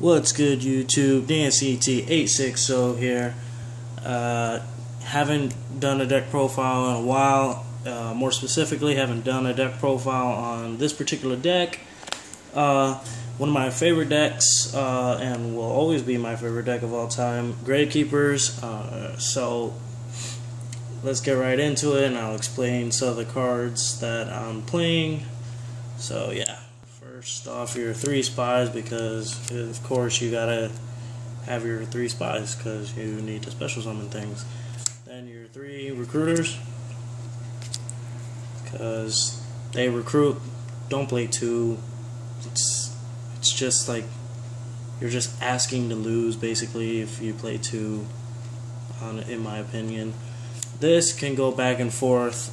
What's good, YouTube? DNCT860 here. Haven't done a deck profile in a while. More specifically, haven't done a deck profile on this particular deck. One of my favorite decks, and will always be my favorite deck of all time, Gravekeepers. So let's get right into it, and I'll explain some of the cards that I'm playing. So yeah. First off, your 3 spies, because of course you gotta have your 3 spies because you need to special summon things. Then your 3 recruiters, because they recruit. Don't play 2. It's just like you're just asking to lose basically if you play 2. In my opinion, this can go back and forth.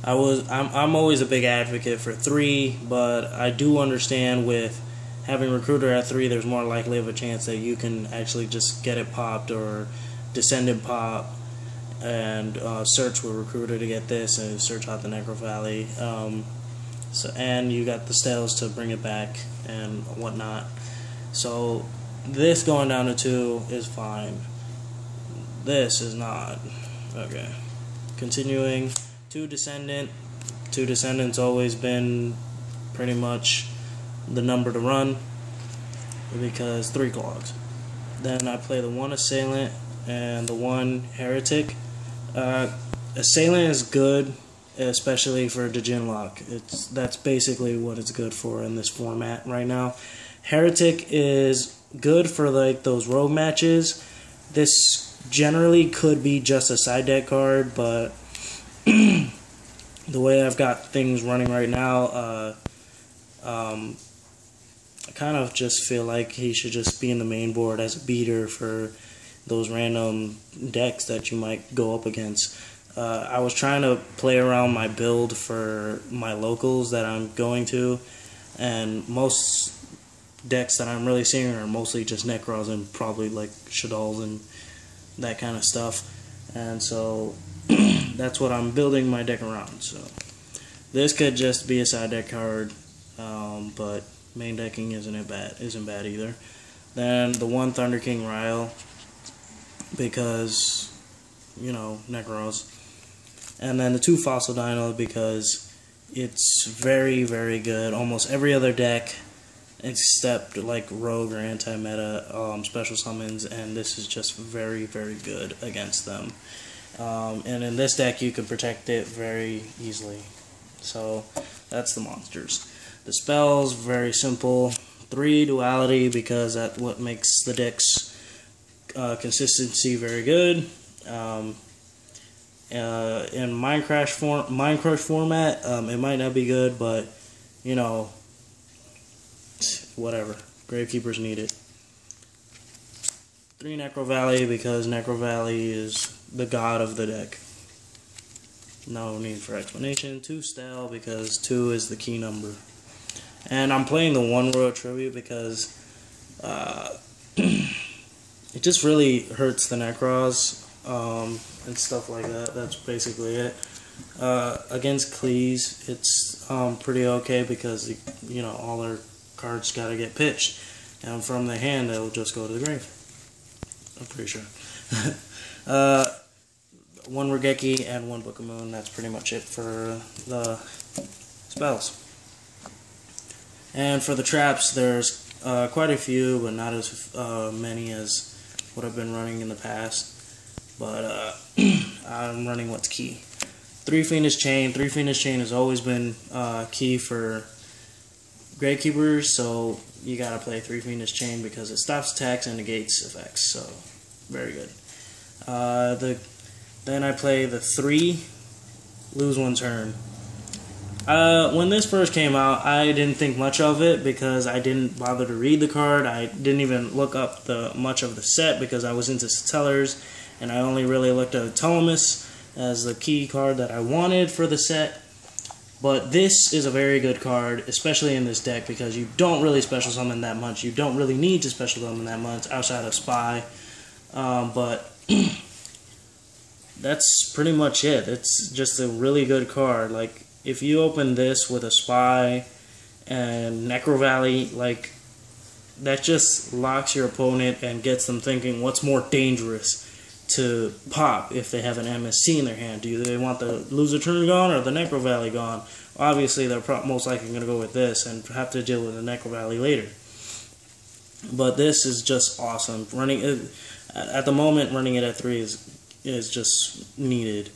I'm always a big advocate for 3, but I do understand with having recruiter at 3, there's more likely of a chance that you can actually just get it popped or descendant pop and search with recruiter to get this and search out the Necro Valley. And you got the stales to bring it back and whatnot. So this going down to 2 is fine. This is not. Okay. Continuing. 2 descendant. 2 descendant's always been pretty much the number to run because 3 clogs. Then I play the 1 assailant and the 1 heretic. Assailant is good, especially for Djinn lock. That's basically what it's good for in this format right now. Heretic is good for like those rogue matches. This generally could be just a side deck card, but the way I've got things running right now, I kind of just feel like he should just be in the main board as a beater for those random decks that you might go up against. I was trying to play around my build for my locals that I'm going to, and most decks that I'm really seeing are mostly just Necros and probably like Shaddolls and that kind of stuff. And so that's what I'm building my deck around. So this could just be a side deck card, but main decking isn't bad either. Then the 1 Thunder King Ryle, because you know Necros, and then the 2 Fossil Dino because it's very good. Almost every other deck except like rogue or anti-meta special summons, and this is just very good against them. And in this deck you can protect it very easily. So that's the monsters. The spells, very simple. 3 duality, because that's what makes the deck's consistency very good. In Minecraft format, it might not be good, but you know, whatever. Gravekeepers need it. 3 Necro Valley, because Necro Valley is the god of the deck. No need for explanation. 2 Stale, because 2 is the key number. And I'm playing the 1 Royal Tribute because it just really hurts the Necros and stuff like that. That's basically it. Against Cleese, it's pretty okay because you know all their cards gotta get pitched, and from the hand they'll just go to the grave. I'm pretty sure. 1 Regeki and 1 Book of Moon. That's pretty much it for the spells. And for the traps, there's quite a few, but not as many as what I've been running in the past. But I'm running what's key. 3 Fiendish Chain. 3 Fiendish Chain has always been key for Gravekeepers, so you gotta play 3 Fiendish Chain because it stops attacks and negates effects. So very good. Then I play the 3 Lose 1 Turn. When this first came out, I didn't think much of it because I didn't bother to read the card. I didn't even look up much of the set because I was into Satellars, and I only really looked at Telemus as the key card that I wanted for the set. But this is a very good card, especially in this deck, because you don't really special summon that much. You don't really need to special summon that much outside of Spy. But that's pretty much it. It's just a really good card. Like, if you open this with a Spy and Necro Valley, like, that just locks your opponent and gets them thinking what's more dangerous to pop if they have an MST in their hand. Do they want the loser turn gone or the Necro Valley gone? Obviously, they're most likely going to go with this and have to deal with the Necro Valley later. But this is just awesome. Running it, at the moment, running it at 3 is just needed.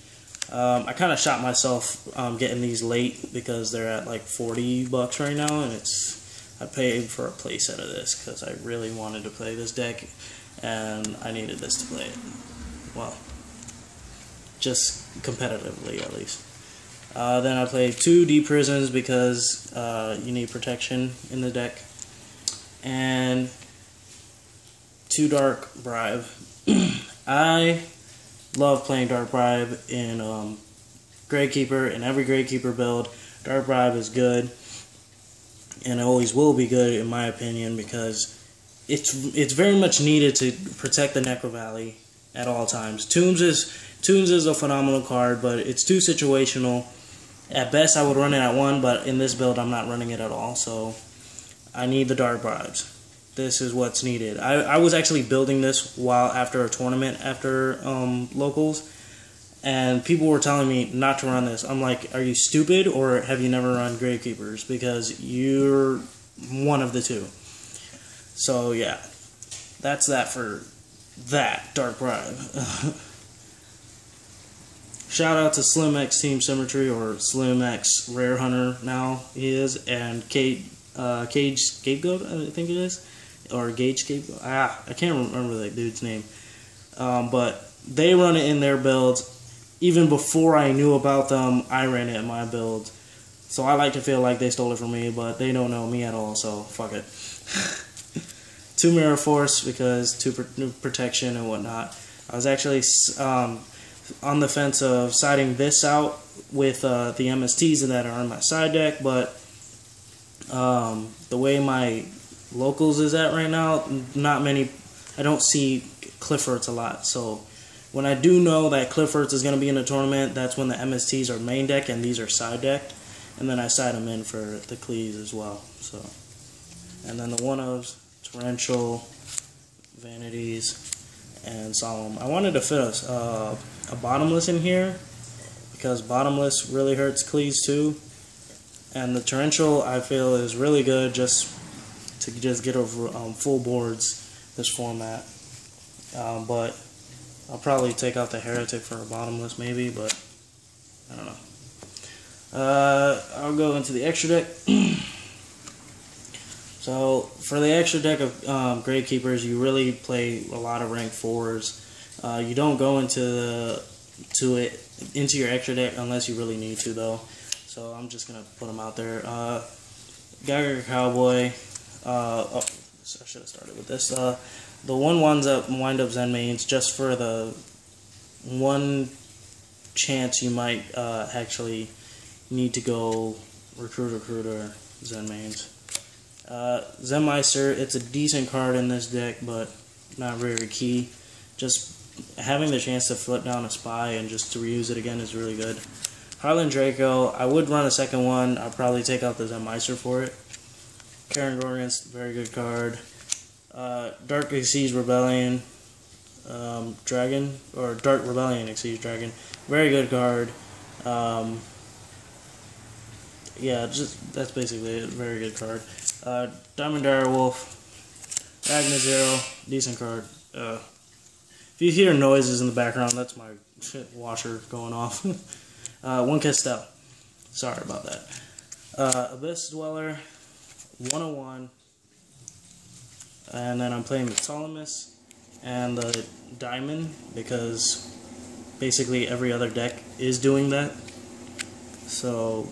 I kind of shot myself getting these late because they're at like $40 right now, and I paid for a playset of this because I really wanted to play this deck, and I needed this to play it. Well, just competitively at least. Then I played 2 Deep Prisons because you need protection in the deck, and 2 Dark Bribe. I love playing Dark Bribe in Gravekeeper. In every Gravekeeper build, Dark Bribe is good, and it always will be good in my opinion because it's very much needed to protect the Necro Valley at all times. Tombs is a phenomenal card, but it's too situational. At best, I would run it at 1, but in this build, I'm not running it at all, so I need the Dark Bribes. This is what's needed. I was actually building this after a tournament, after locals, and people were telling me not to run this. I'm like, are you stupid, or have you never run Gravekeepers? Because you're one of the two. So yeah, that's that for that Dark Bribe. Shout out to Slim X Team Symmetry, or Slim X Rare Hunter now he is, and Cage Scapegoat, I think it is, or Gage Scapegoat. I can't remember that dude's name. But they run it in their builds. Even before I knew about them, I ran it in my build. So I like to feel like they stole it from me, but they don't know me at all, so fuck it. 2 Mirror Force because 2 protection and whatnot. I was actually on the fence of siding this out with the MSTs that are on my side deck, but the way my locals is at right now, I don't see Cliffords a lot, so when I do know that Cliffords is going to be in a tournament, that's when the MSTs are main deck and these are side decked, and then I side them in for the Clees as well. So, and then the one-ofs, Torrential, Vanities, and Solemn. I wanted to fit a bottomless in here because bottomless really hurts Clees too, and the Torrential I feel is really good just to get over full boards this format. But I'll probably take out the Heretic for a bottomless maybe, but I don't know. I'll go into the extra deck. So for the extra deck of Gravekeepers, you really play a lot of rank 4s. You don't go into your extra deck unless you really need to, though. So I'm just gonna put them out there. Geiger Cowboy. I should have started with this. The one winds up Zen mains just for the one chance you might actually need to go Recruiter Zen mains. Zen Meister, it's a decent card in this deck, but not very key. Just having the chance to flip down a Spy and just to reuse it again is really good. Harlan Draco, I would run a second one. I'd probably take out the Zen Meister for it. Karen Gorgons, very good card. Dark Exceeds Rebellion, Dragon, or Dark Rebellion Exceeds Dragon, very good card. Yeah, that's basically it. Very good card. Diamond Direwolf, Magna Zero, decent card. If you hear noises in the background, that's my washer going off. One Castell. Sorry about that. Abyss Dweller, 101. And then I'm playing the Ptolemus and the Diamond because basically every other deck is doing that. So,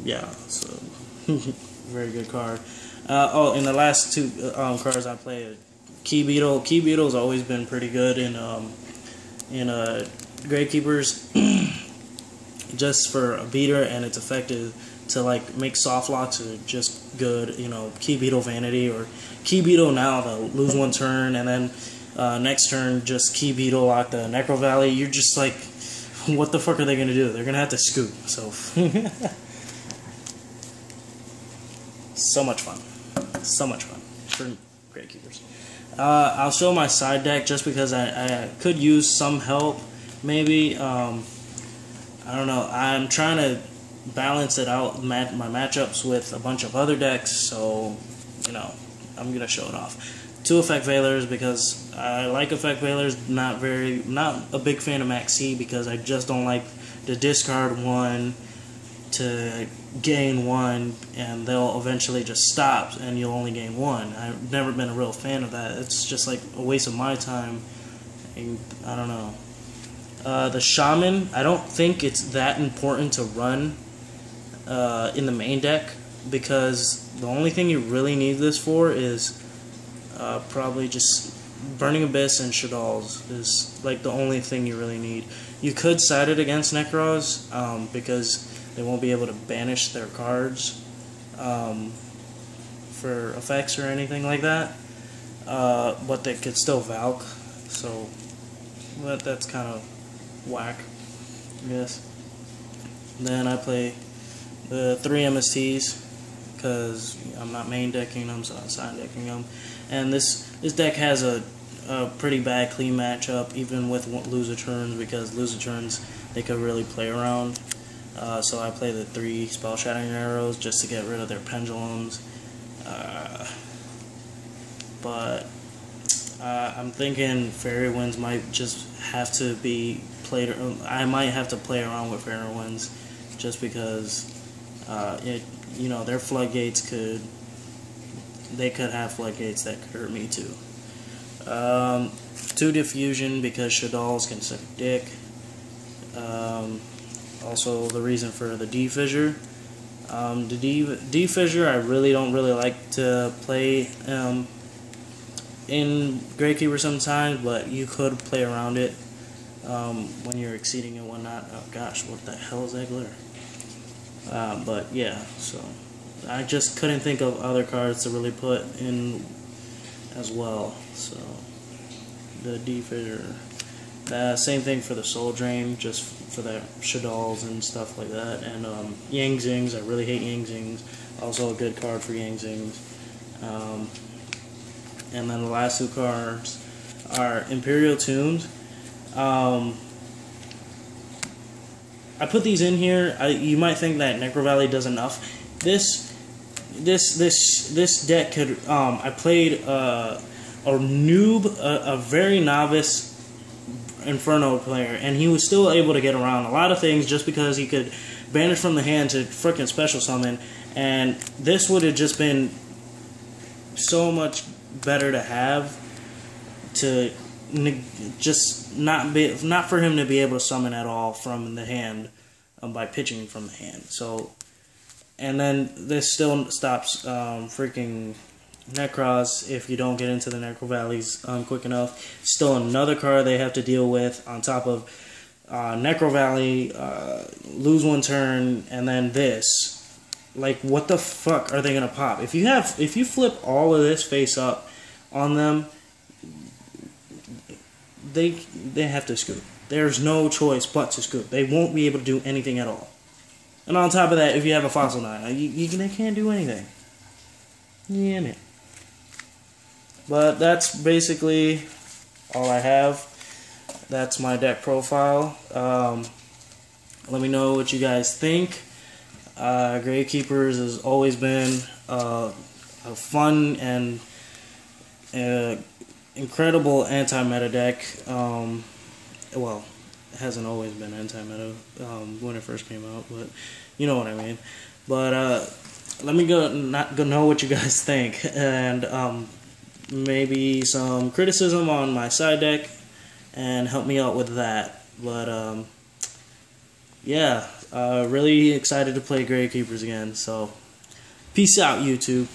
yeah, so very good card. In the last 2 cards I played, Key Beetle. Key Beetle's always been pretty good in Gravekeepers, just for a beater, and it's effective to like make soft locks are just good. You know, Key Beetle Vanity or Key Beetle now they'll lose 1 turn and then next turn just Key Beetle lock the Necro Valley. You're just like, what the fuck are they gonna do? They're gonna have to scoop. So so much fun. So much fun. for Gravekeepers. I'll show my side deck just because I could use some help, maybe. I don't know. I'm trying to balance it out, my matchups with a bunch of other decks, so, you know, I'm going to show it off. 2 Effect Veilers because I like Effect Veilers, not a big fan of Max C because I just don't like the discard 1 to gain 1 and they'll eventually just stop and you'll only gain 1. I've never been a real fan of that. It's just like a waste of my time. I don't know. The Shaman, I don't think it's that important to run in the main deck because the only thing you really need this for is probably just Burning Abyss and Shaddolls is like the only thing you really need. You could side it against Necros because they won't be able to banish their cards for effects or anything like that, but they could still Valk, so that's kind of whack, I guess. Then I play the 3 MSTs because I'm not main decking them, so I'm side decking them. And this deck has a pretty bad clean matchup, even with loser turns, because loser turns they could really play around. So I play the 3 Spell Shattering Arrows just to get rid of their pendulums. But I'm thinking Fairy Winds might just have to be played. I might have to play around with Fairy Winds just because you know, their floodgates could have floodgates that could hurt me too. 2 Diffusion because Shaddolls can suck a dick. Also the reason for the D-Fissure. The D-Fissure I don't really like to play in Gravekeeper sometimes, but you could play around it when you're exceeding and whatnot. Oh gosh, what the hell is that glitter? But yeah, so I just couldn't think of other cards to really put in as well. So the D-Fissure. Same thing for the Soul Drain, just for the Shaddolls and stuff like that. And Yang Zings, I really hate Yang Zings. Also a good card for Yang Zings. And then the last 2 cards are Imperial Tombs. I put these in here. You might think that Necro Valley does enough. This deck could. I played a noob, a very novice Inferno player, and he was still able to get around a lot of things just because he could banish from the hand to frickin' special summon, and this would have just been so much better to have to just not for him to be able to summon at all from the hand by pitching from the hand. So, and then this still stops freaking Necros if you don't get into the Necro Valleys quick enough. Still another card they have to deal with on top of Necro Valley, lose 1 turn, and then this. Like, what the fuck are they gonna pop? If you flip all of this face up on them, they have to scoop. There's no choice but to scoop. They won't be able to do anything at all. And on top of that, if you have a Fossil 9, they can't do anything. Yeah, man. But that's basically all I have. That's my deck profile. Let me know what you guys think. Gravekeepers has always been a fun and incredible anti-meta deck. Well, it hasn't always been anti-meta when it first came out, but you know what I mean. But let me know what you guys think, and maybe some criticism on my side deck, and help me out with that. But yeah, really excited to play Gravekeepers again. So peace out, YouTube.